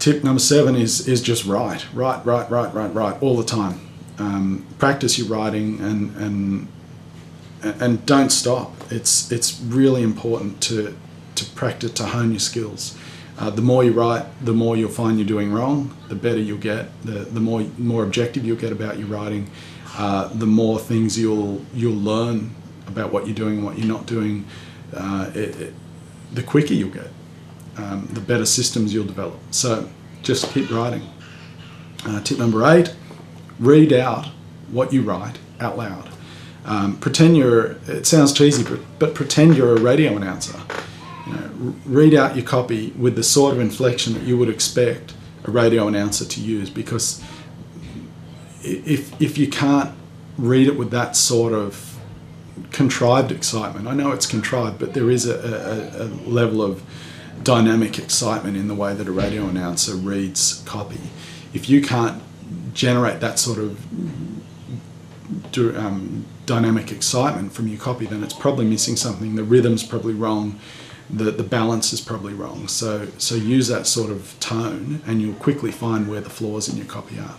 Tip number 7 is just write all the time. Practice your writing and don't stop. It's really important to practice, to hone your skills. The more you write, the more you'll find you're doing wrong, the better you'll get, the more objective you'll get about your writing, the more things you'll learn about what you're doing and what you're not doing, the quicker you'll get, the better systems you'll develop. So just keep writing. Tip number 8, read out what you write out loud. It sounds cheesy, but pretend you're a radio announcer. Read out your copy with the sort of inflection that you would expect a radio announcer to use, because if you can't read it with that sort of contrived excitement, I know it's contrived, but there is a level of dynamic excitement in the way that a radio announcer reads copy. If you can't generate that sort of dynamic excitement from your copy, then it's probably missing something. The rhythm's probably wrong. The balance is probably wrong. So use that sort of tone and you'll quickly find where the flaws in your copy are.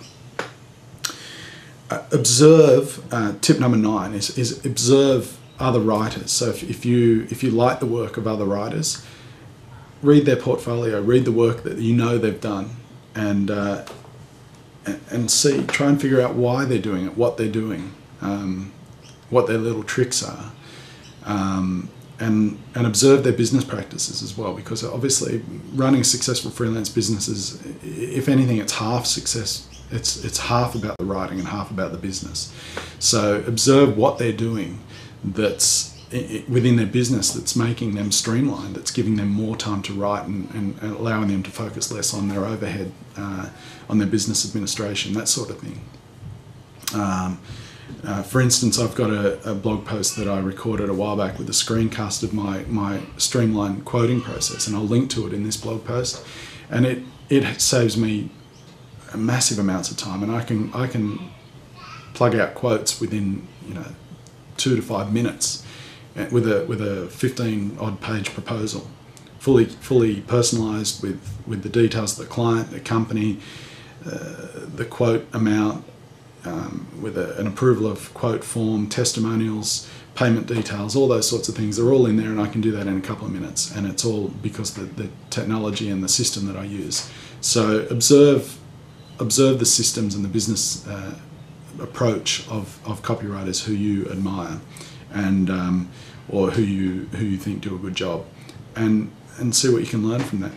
Observe, tip number 9 is observe other writers. So if you like the work of other writers, read their portfolio, read the work that you know they've done, and try and figure out why they're doing it, what they're doing, what their little tricks are. And observe their business practices as well, because obviously running successful freelance businesses, if anything, it's half success. It's half about the writing and half about the business. So observe what they're doing that's within their business that's making them streamlined, that's giving them more time to write and allowing them to focus less on their overhead, on their business administration, that sort of thing. For instance, I've got a blog post that I recorded a while back with a screencast of my streamlined quoting process, and I'll link to it in this blog post. And it saves me massive amounts of time, and I can plug out quotes within 2 to 5 minutes with a 15-odd page proposal, fully personalised with the details of the client, the company, the quote amount, with an approval of quote form, testimonials, payment details, all those sorts of things. They're all in there, and I can do that in a couple of minutes, and it's all because of the technology and the system that I use. So observe the systems and the business approach of copywriters who you admire, and or who you think do a good job, and see what you can learn from that.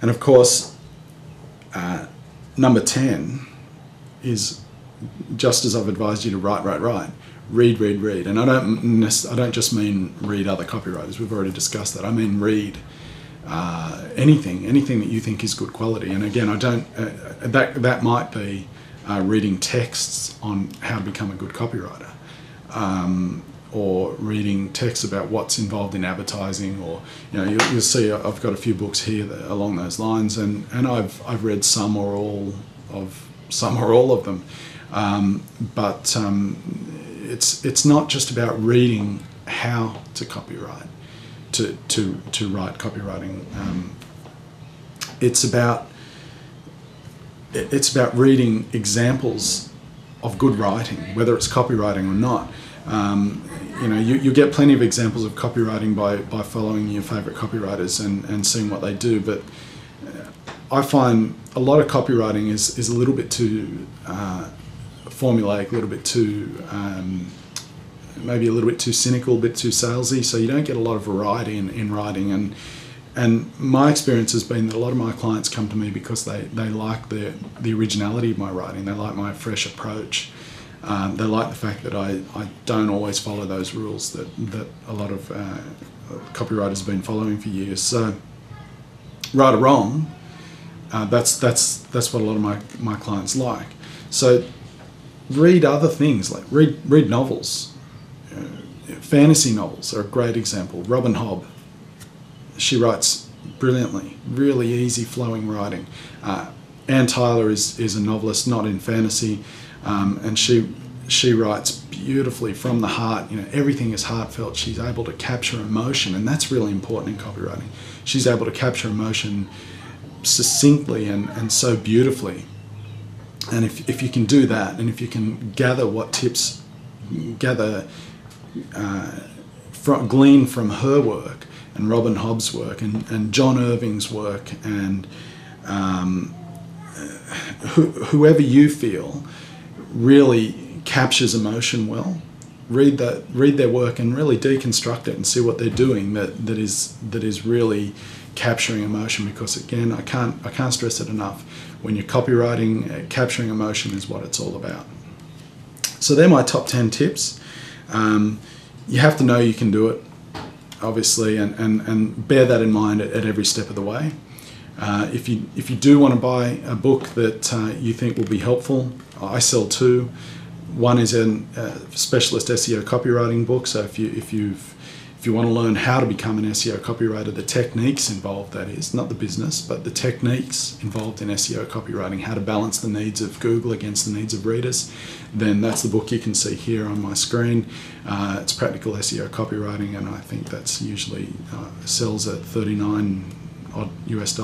And of course, number 10 is, just as I've advised you to write, read. And I don't just mean read other copywriters. We've already discussed that. I mean read anything that you think is good quality. And again, I don't. That might be reading texts on how to become a good copywriter, or reading texts about what's involved in advertising, or you'll see I've got a few books here along those lines, and I've read some or all of them, but it's not just about reading how to copyright, to write copywriting. It's about reading examples of good writing, whether it's copywriting or not. You get plenty of examples of copywriting by following your favourite copywriters and seeing what they do, but I find a lot of copywriting is a little bit too formulaic, a little bit too, maybe a little bit too cynical, a bit too salesy, so you don't get a lot of variety in writing. And my experience has been that a lot of my clients come to me because they like the originality of my writing, they like my fresh approach, they like the fact that I don't always follow those rules that a lot of copywriters have been following for years. So, right or wrong, that's what a lot of my clients like. So read other things, like read novels. Fantasy novels are a great example. Robin Hobb, she writes brilliantly, really easy flowing writing. Anne Tyler is a novelist, not in fantasy, and she writes beautifully from the heart. Everything is heartfelt. She's able to capture emotion, and that's really important in copywriting. She's able to capture emotion succinctly and so beautifully. And if you can do that, and if you can gather what tips, glean from her work and Robin Hobb's work and John Irving's work and whoever you feel really captures emotion well, read their work and really deconstruct it and see what they're doing that is really capturing emotion. Because again, I can't stress it enough. When you're copywriting, capturing emotion is what it's all about. So they're my top 10 tips. You have to know you can do it, obviously, and bear that in mind at every step of the way. If you do want to buy a book that you think will be helpful, I sell two. One is a specialist SEO copywriting book. So if you want to learn how to become an SEO copywriter, the techniques involved, that is, not the business, but the techniques involved in SEO copywriting, how to balance the needs of Google against the needs of readers, then that's the book you can see here on my screen. It's Practical SEO Copywriting, and I think that's usually sells at $39 odd US.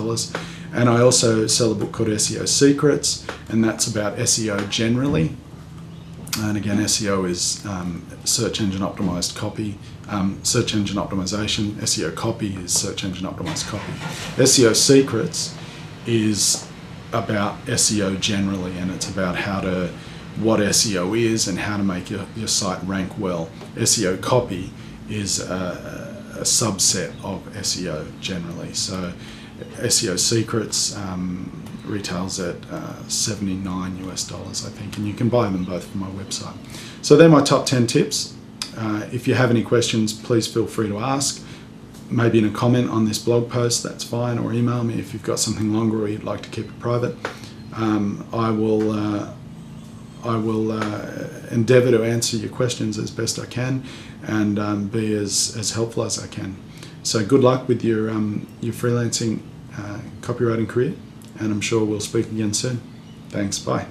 And I also sell a book called SEO Secrets, and that's about SEO generally. And again, SEO is search engine optimized copy, search engine optimization. SEO copy is search engine optimized copy. SEO Secrets is about SEO generally, and it's about what SEO is and how to make your site rank well. SEO copy is a subset of SEO generally. So SEO Secrets retails at $79 US, I think, and you can buy them both from my website. So they're my top 10 tips. If you have any questions, please feel free to ask. Maybe in a comment on this blog post, that's fine, or email me if you've got something longer or you'd like to keep it private. I will endeavour to answer your questions as best I can and be as helpful as I can. So good luck with your freelancing copywriting career, and I'm sure we'll speak again soon. Thanks, bye.